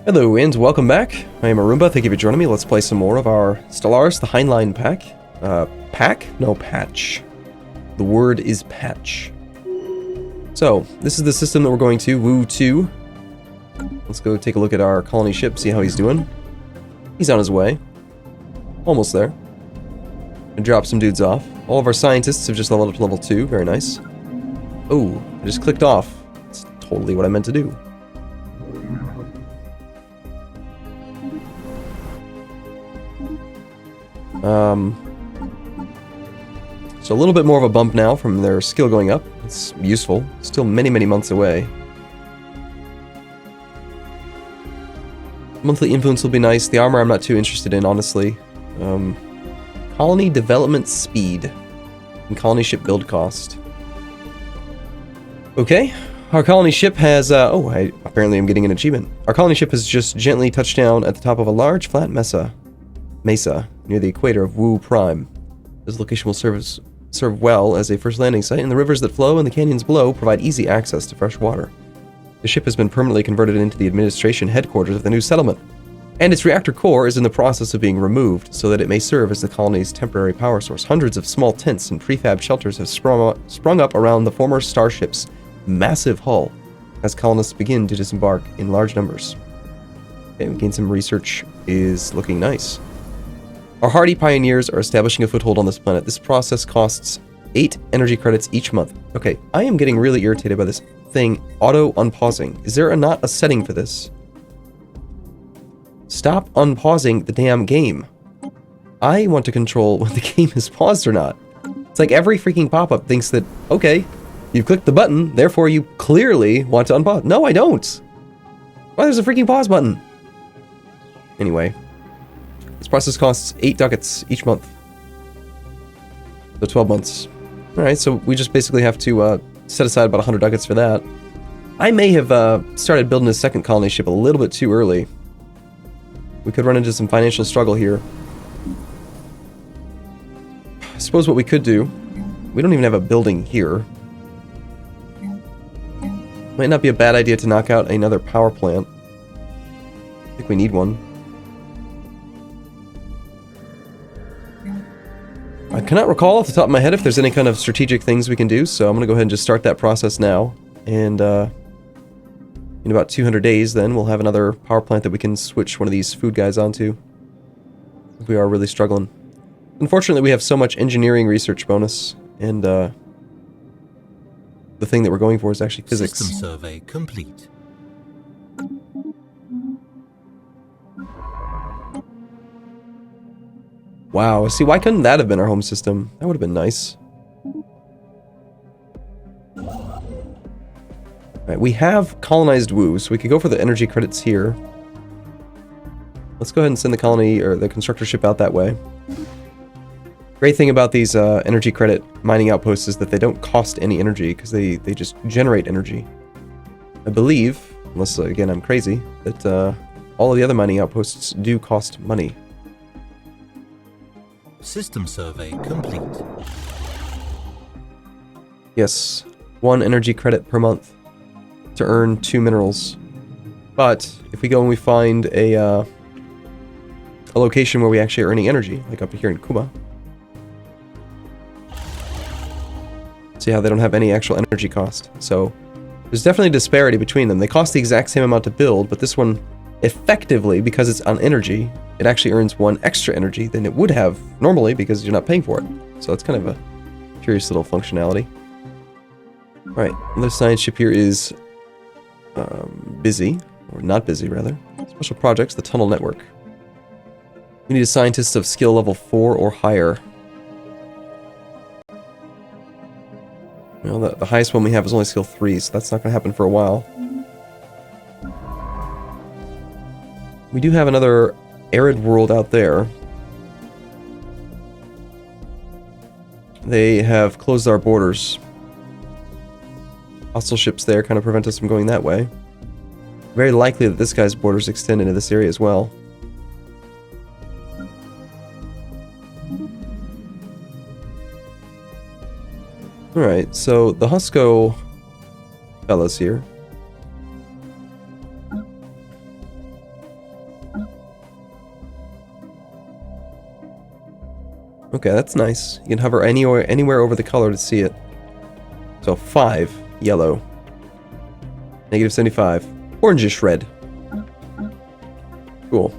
Hello and welcome back. I am Arumba, thank you for joining me. Let's play some more of our Stellaris, the Heinlein pack. Pack? No, patch. The word is patch. So, this is the system that we're going to, Woo 2. Let's go take a look at our colony ship, see how he's doing. He's on his way. Almost there. And drop some dudes off. All of our scientists have just leveled up to level 2, very nice. Oh, I just clicked off. That's totally what I meant to do. So a little bit more of a bump now from their skill going up. It's useful. Still many, many months away. Monthly influence will be nice. The armor I'm not too interested in, honestly. Colony development speed. And colony ship build cost. Okay. Our colony ship has, I apparently am getting an achievement. Our colony ship has just gently touched down at the top of a large flat mesa near the equator of Wu Prime. This location will serve well as a first landing site, and the rivers that flow and the canyons below provide easy access to fresh water. The ship has been permanently converted into the administration headquarters of the new settlement, and its reactor core is in the process of being removed so that it may serve as the colony's temporary power source. Hundreds of small tents and prefab shelters have sprung up around the former starship's massive hull as colonists begin to disembark in large numbers. Okay, we gained some research. Is looking nice. Our hardy pioneers are establishing a foothold on this planet. This process costs 8 energy credits each month. Okay, I am getting really irritated by this thing auto-unpausing. Is there not a setting for this? Stop unpausing the damn game. I want to control when the game is paused or not. It's like every freaking pop-up thinks that, okay, you've clicked the button, therefore you clearly want to unpause. No, I don't. Why there's a freaking pause button? Anyway. This process costs 8 ducats each month. So 12 months. Alright, so we just basically have to set aside about 100 ducats for that. I may have started building a second colony ship a little bit too early. We could run into some financial struggle here. I suppose what we could do... We don't even have a building here. Might not be a bad idea to knock out another power plant. I think we need one. I cannot recall off the top of my head if there's any kind of strategic things we can do, so I'm going to go ahead and just start that process now. And in about 200 days, then, we'll have another power plant that we can switch one of these food guys onto. If we are really struggling. Unfortunately, we have so much engineering research bonus, and the thing that we're going for is actually physics. System survey complete. Wow, see, why couldn't that have been our home system? That would have been nice. Alright, we have colonized Wu, so we could go for the energy credits here. Let's go ahead and send the colony, or the constructor ship out that way. Great thing about these energy credit mining outposts is that they don't cost any energy, because they just generate energy. I believe, unless, again, I'm crazy, that all of the other mining outposts do cost money. System survey complete. Yes, 1 energy credit per month to earn 2 minerals. But if we go and we find a location where we actually are earning energy, like up here in Kuma, see how they don't have any actual energy cost. So there's definitely a disparity between them. They cost the exact same amount to build, but this one, effectively, because it's on energy, it actually earns 1 extra energy than it would have normally because you're not paying for it. So it's kind of a curious little functionality. Alright, another science ship here is busy, or not busy rather. Special projects, the tunnel network. We need a scientist of skill level 4 or higher. Well, the highest one we have is only skill 3, so that's not going to happen for a while. We do have another arid world out there. They have closed our borders. Hostile ships there kind of prevent us from going that way. Very likely that this guy's borders extend into this area as well. Alright, so the Husko fellas here Okay, that's nice. You can hover anywhere over the color to see it. So 5, yellow. Negative 75. Orangish red. Cool.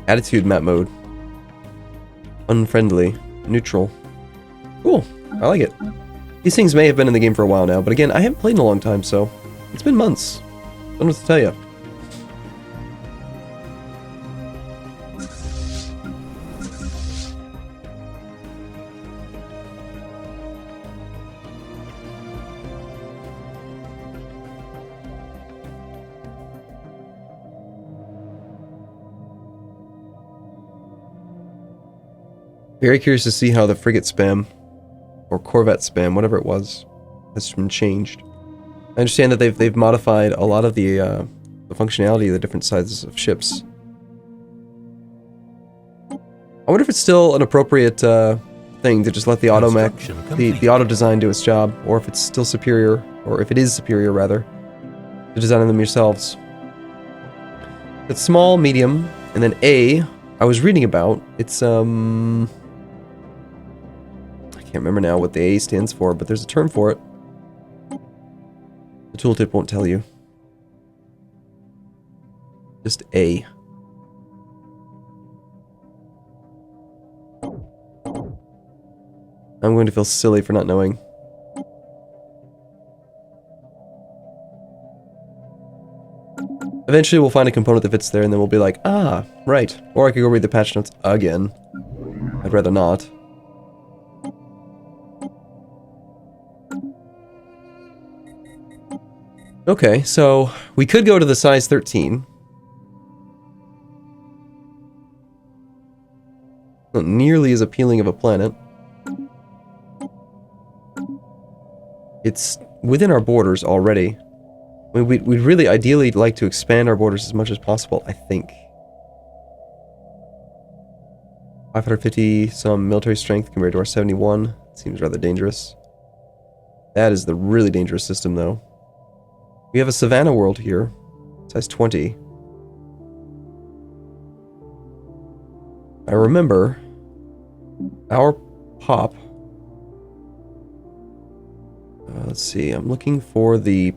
Attitude map mode. Unfriendly. Neutral. Cool. I like it. These things may have been in the game for a while now, but again, I haven't played in a long time, so it's been months. I don't know what to tell you. Very curious to see how the frigate spam, or corvette spam, whatever it was, has been changed. I understand that they've modified a lot of the functionality of the different sizes of ships. I wonder if it's still an appropriate thing to just let the the auto design do its job, or if it's still superior, or if it is superior rather, to designing them yourselves. It's small, medium, and then A. I was reading about. It's I can't remember now what the A stands for, but there's a term for it. The tooltip won't tell you. Just A. I'm going to feel silly for not knowing. Eventually we'll find a component that fits there and then we'll be like, ah, right. Or I could go read the patch notes again. I'd rather not. Okay, so we could go to the size 13. Not nearly as appealing of a planet. It's within our borders already. I mean, we'd really ideally like to expand our borders as much as possible, I think. 550 some military strength compared to our 71. Seems rather dangerous. That is the really dangerous system, though. We have a Savannah world here. Size 20. I remember our pop. Let's see, I'm looking for the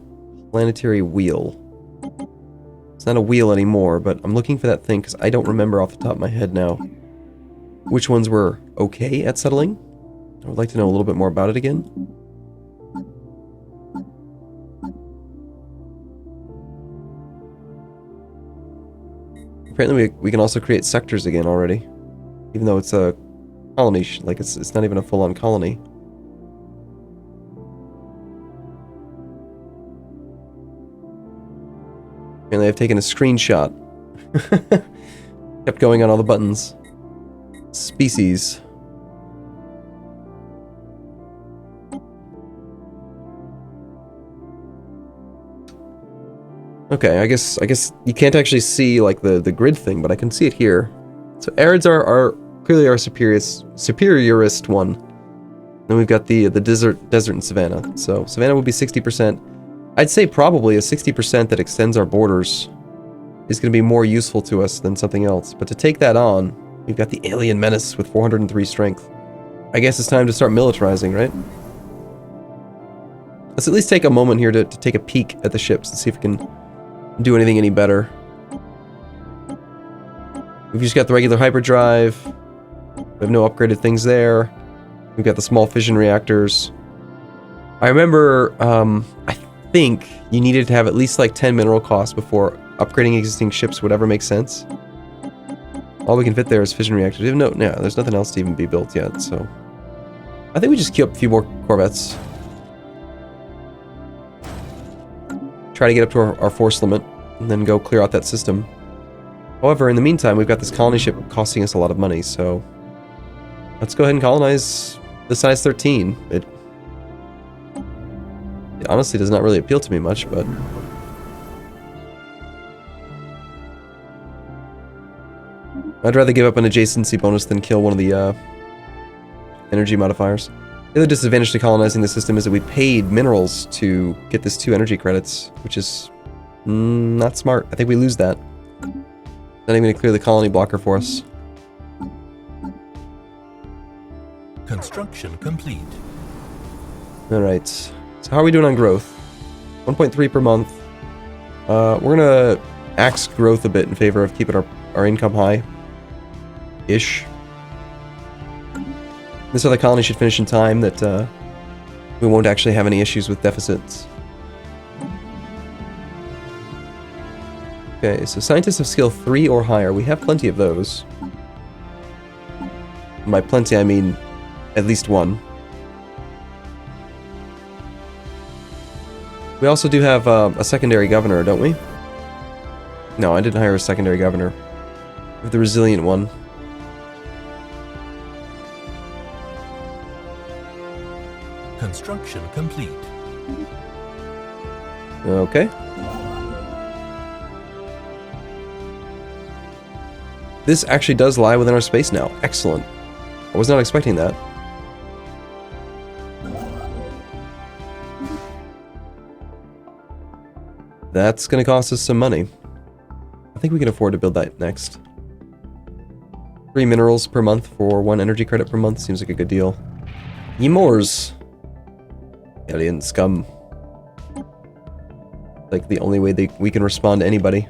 planetary wheel. It's not a wheel anymore, but I'm looking for that thing because I don't remember off the top of my head now which ones were okay at settling. I would like to know a little bit more about it again. Apparently we can also create sectors again already. Even though it's a colony, like it's not even a full-on colony. Apparently I've taken a screenshot. Kept going on all the buttons. Species. Okay, I guess you can't actually see like the grid thing, but I can see it here. So Arids are clearly our superiorist one. Then we've got the desert and Savannah. So Savannah would be 60%. I'd say probably a 60% that extends our borders is going to be more useful to us than something else. But to take that on, we've got the alien menace with 403 strength. I guess it's time to start militarizing, right? Let's at least take a moment here to take a peek at the ships and see if we can do anything any better. We've just got the regular hyperdrive. We have no upgraded things there. We've got the small fission reactors. I remember, I think you needed to have at least like 10 mineral costs before upgrading existing ships would ever make sense. All we can fit there is fission reactors. No, there's nothing else to even be built yet, so I think we just queue up a few more corvettes. Try to get up to our force limit, and then go clear out that system. However, in the meantime, we've got this colony ship costing us a lot of money, so let's go ahead and colonize the size 13. It honestly does not really appeal to me much, but I'd rather give up an adjacency bonus than kill one of the energy modifiers. The other disadvantage to colonizing the system is that we paid minerals to get this 2 energy credits, which is not smart. I think we lose that. Not even going to clear the colony blocker for us. Construction complete. Alright. So how are we doing on growth? 1.3 per month. We're gonna axe growth a bit in favor of keeping our income high. Ish. This other colony should finish in time that we won't actually have any issues with deficits. Okay, so scientists of skill 3 or higher. We have plenty of those. By plenty, I mean at least one. We also do have a secondary governor, don't we? No, I didn't hire a secondary governor. We have the resilient one. Construction complete. Okay. This actually does lie within our space now. Excellent. I was not expecting that. That's going to cost us some money. I think we can afford to build that next. 3 minerals per month for 1 energy credit per month seems like a good deal. Ymors. Alien scum. Like the only way we can respond to anybody.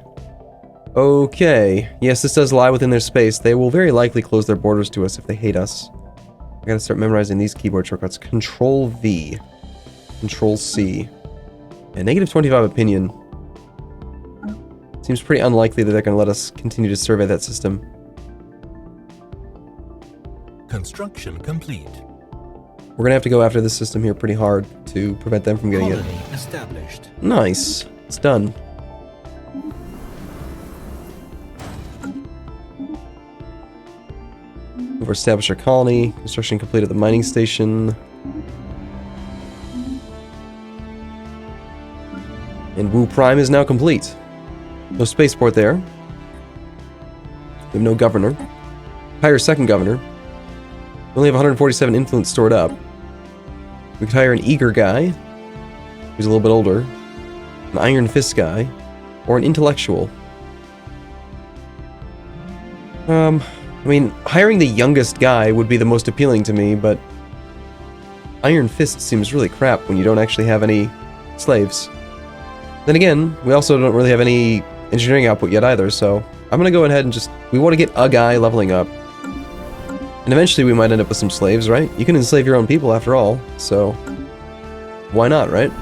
Okay. Yes, this does lie within their space. They will very likely close their borders to us if they hate us. I gotta start memorizing these keyboard shortcuts. Control V. Control C. And negative 25 opinion. Seems pretty unlikely that they're gonna let us continue to survey that system. Construction complete. We're gonna have to go after this system here pretty hard to prevent them from getting Colony it. established. Nice. It's done. We've established our colony. Construction complete at the mining station. And Wu Prime is now complete. No spaceport there. We have no governor. Hire a second governor. We only have 147 influence stored up. We could hire an eager guy, who's a little bit older, an iron fist guy, or an intellectual. I mean, hiring the youngest guy would be the most appealing to me, but Iron Fist seems really crap when you don't actually have any slaves. Then again, we also don't really have any engineering output yet either, so I'm gonna go ahead and we want to get a guy leveling up. And eventually we might end up with some slaves, right? You can enslave your own people after all, so why not, right?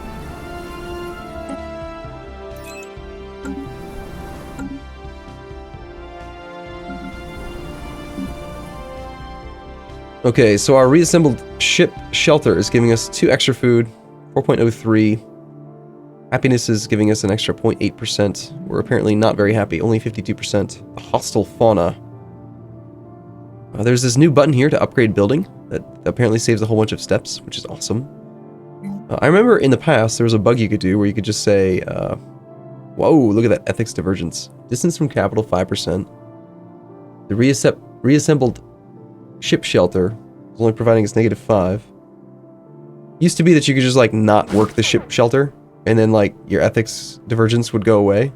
Okay, so our reassembled ship shelter is giving us 2 extra food, 4.03. Happiness is giving us an extra 0.8%. We're apparently not very happy, only 52%. The hostile fauna. There's this new button here to upgrade building that apparently saves a whole bunch of steps, which is awesome. I remember in the past there was a bug you could do where you could just say, whoa, look at that ethics divergence. Distance from capital 5%. The reassembled ship shelter is only providing us -5. Used to be that you could just like not work the ship shelter and then like your ethics divergence would go away.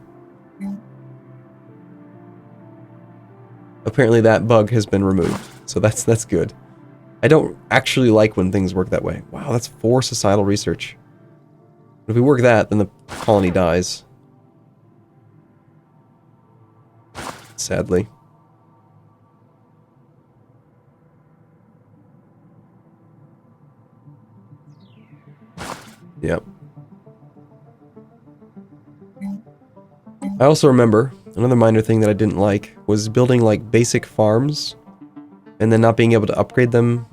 Apparently that bug has been removed, so that's good. I don't actually like when things work that way. Wow, that's 4 societal research. But if we work that, then the colony dies. Sadly. Yep. I also remember another minor thing that I didn't like was building like basic farms and then not being able to upgrade them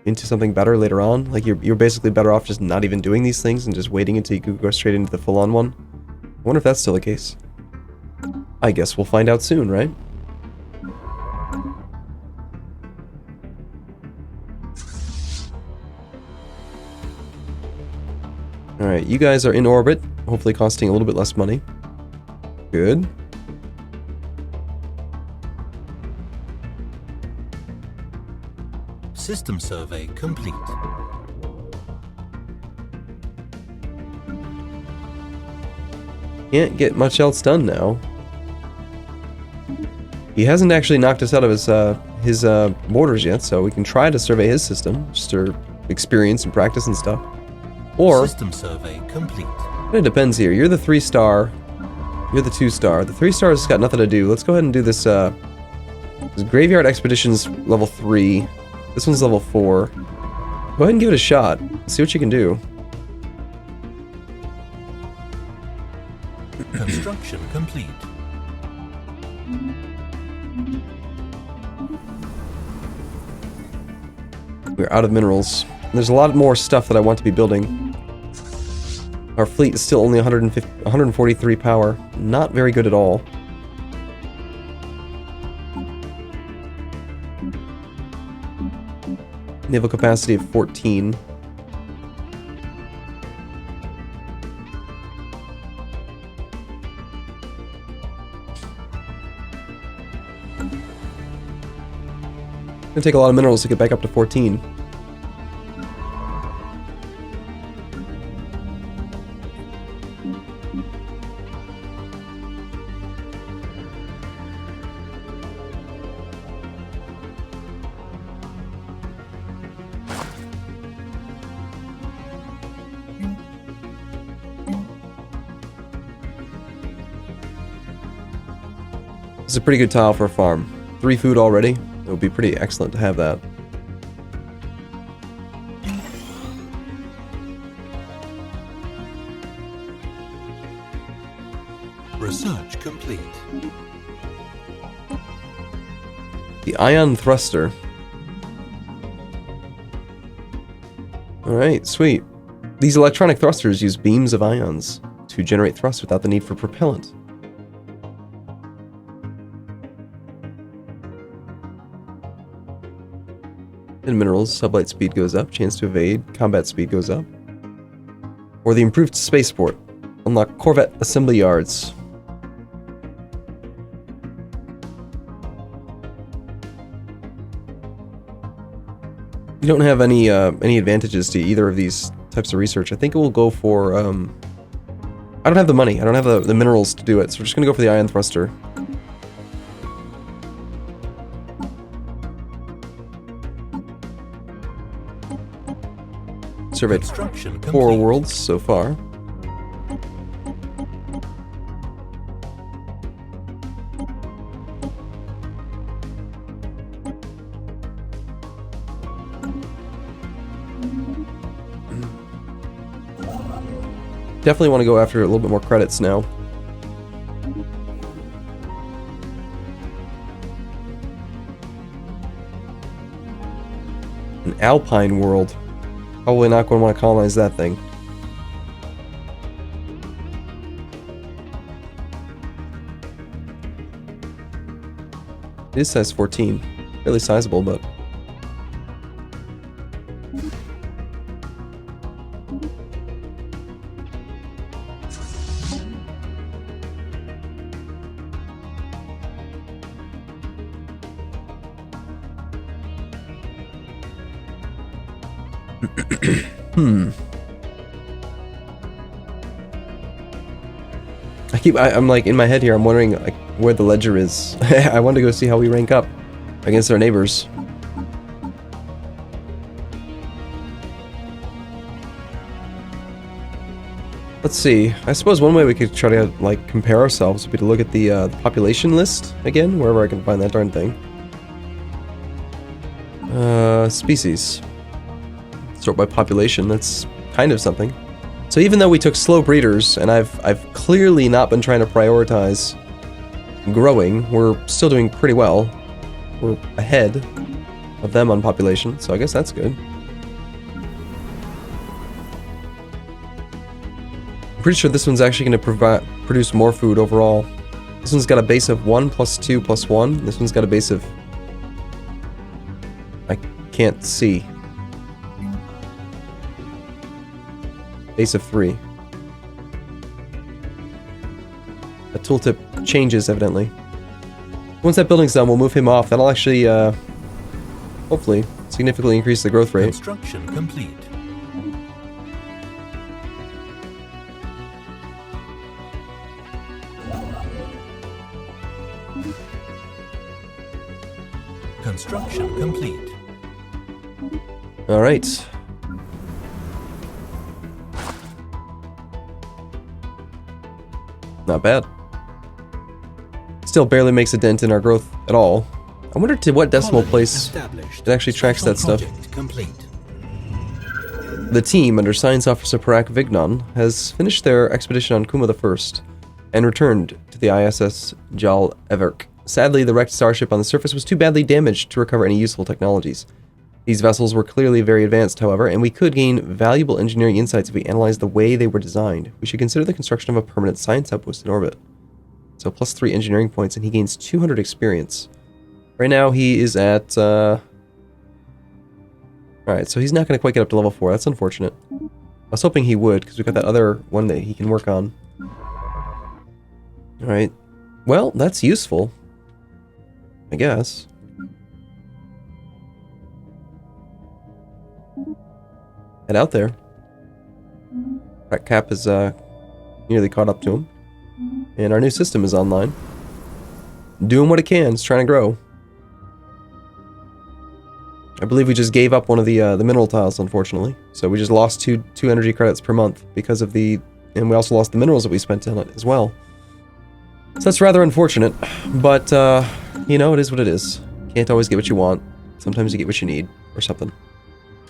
into something better later on. Like you're basically better off just not even doing these things and just waiting until you could go straight into the full-on one. I wonder if that's still the case. I guess we'll find out soon, right? Alright, you guys are in orbit, hopefully costing a little bit less money. Good. System survey complete. Can't get much else done now. He hasn't actually knocked us out of his borders yet, so we can try to survey his system, just to experience and practice and stuff. Or System survey complete. it depends here. You're the 3-star. You're the 2-star. The 3-star has got nothing to do. Let's go ahead and do this. This Graveyard Expedition's level 3. This one's level 4. Go ahead and give it a shot. See what you can do. Construction complete. We're out of minerals. There's a lot more stuff that I want to be building. Our fleet is still only 143 power. Not very good at all. Naval capacity of 14. Gonna take a lot of minerals to get back up to 14. This is a pretty good tile for a farm. 3 food already. It would be pretty excellent to have that. Research complete. The ion thruster. Alright, sweet. These electronic thrusters use beams of ions to generate thrust without the need for propellant. In minerals, sublight speed goes up, chance to evade, combat speed goes up. Or the improved spaceport. Unlock Corvette assembly yards. You don't have any advantages to either of these types of research. I think it will go for I don't have the money. I don't have the minerals to do it, so we're just gonna go for the ion thruster. Surveyed 4 worlds so far. Definitely want to go after a little bit more credits now. An alpine world. Probably not going to want to colonize that thing. It is size 14. Fairly sizable, but... I'm like, in my head here, I'm wondering like where the ledger is. I want to go see how we rank up against our neighbors. Let's see. I suppose one way we could try to like compare ourselves would be to look at the population list again, wherever I can find that darn thing. Species. Sort by population. That's kind of something. So even though we took slow breeders, and I've clearly not been trying to prioritize growing, we're still doing pretty well. We're ahead of them on population, so I guess that's good. I'm pretty sure this one's actually going to produce more food overall. This one's got a base of 1 plus 2 plus 1. This one's got a base of... I can't see. Base of 3. The tooltip changes, evidently. Once that building's done, we'll move him off. That'll actually, hopefully, significantly increase the growth rate. Construction complete. Construction complete. Alright. Not bad. Still barely makes a dent in our growth at all. I wonder to what decimal place it actually tracks that stuff. Complete. The team, under Science Officer Parag Vignon, has finished their expedition on Kuma I and returned to the ISS Jal Everk. Sadly, the wrecked starship on the surface was too badly damaged to recover any useful technologies. These vessels were clearly very advanced, however, and we could gain valuable engineering insights if we analyzed the way they were designed. We should consider the construction of a permanent science outpost in orbit. So plus 3 engineering points, and he gains 200 experience. Right now, he is at... Alright, so he's not going to quite get up to level 4. That's unfortunate. I was hoping he would, because we've got that other one that he can work on. Alright. Well, that's useful. I guess. Head out there. That cap is nearly caught up to him. And our new system is online. Doing what it can. It's trying to grow. I believe we just gave up one of the mineral tiles, unfortunately. So we just lost two energy credits per month because of the... And we also lost the minerals that we spent on it as well. So that's rather unfortunate. But, you know, it is what it is. Can't always get what you want. Sometimes you get what you need. Or something.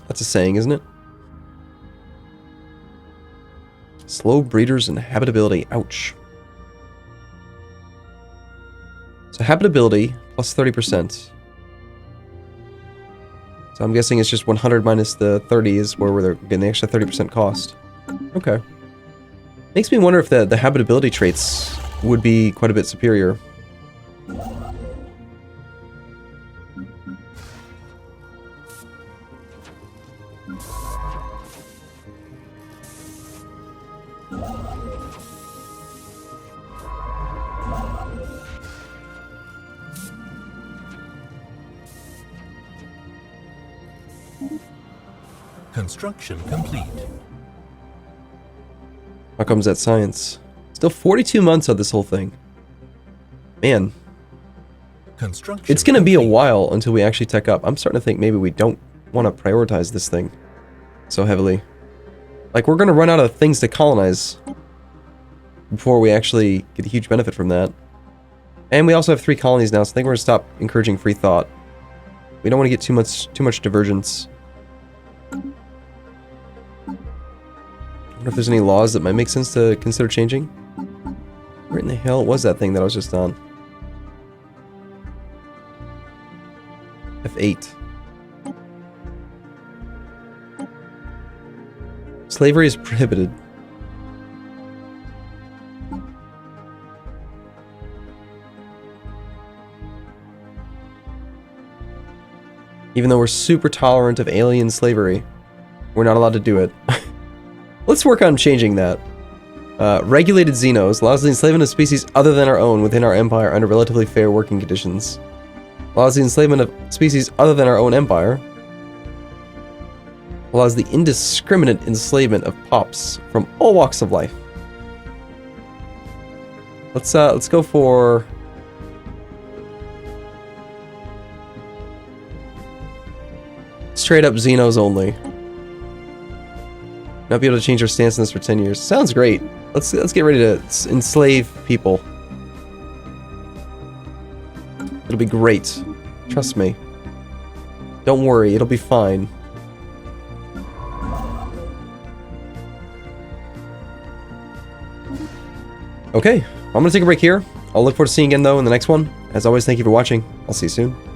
That's a saying, isn't it? Slow breeders and habitability. Ouch. So habitability plus 30%. So I'm guessing it's just 100 minus the 30 is where we're getting the extra 30% cost. Okay. Makes me wonder if the habitability traits would be quite a bit superior. Construction complete. How comes that science? Still 42 months on this whole thing. Man. Construction It's going to be a complete. while until we actually tech up. I'm starting to think maybe we don't want to prioritize this thing so heavily. Like, we're going to run out of things to colonize before we actually get a huge benefit from that. And we also have 3 colonies now, so I think we're going to stop encouraging free thought. We don't want to get too much divergence. I wonder if there's any laws that might make sense to consider changing. Where in the hell was that thing that I was just on? F8. Slavery is prohibited. Even though we're super tolerant of alien slavery, we're not allowed to do it. Let's work on changing that. Regulated Xenos allows the enslavement of species other than our own within our empire under relatively fair working conditions. Allows the enslavement of species other than our own empire. Allows the indiscriminate enslavement of pops from all walks of life. Let's go for... straight up Xenos only. Not be able to change our stance on this for 10 years. Sounds great. Let's get ready to enslave people. It'll be great. Trust me. Don't worry, it'll be fine. Okay, I'm gonna take a break here. I'll look forward to seeing you again though in the next one. As always, thank you for watching. I'll see you soon.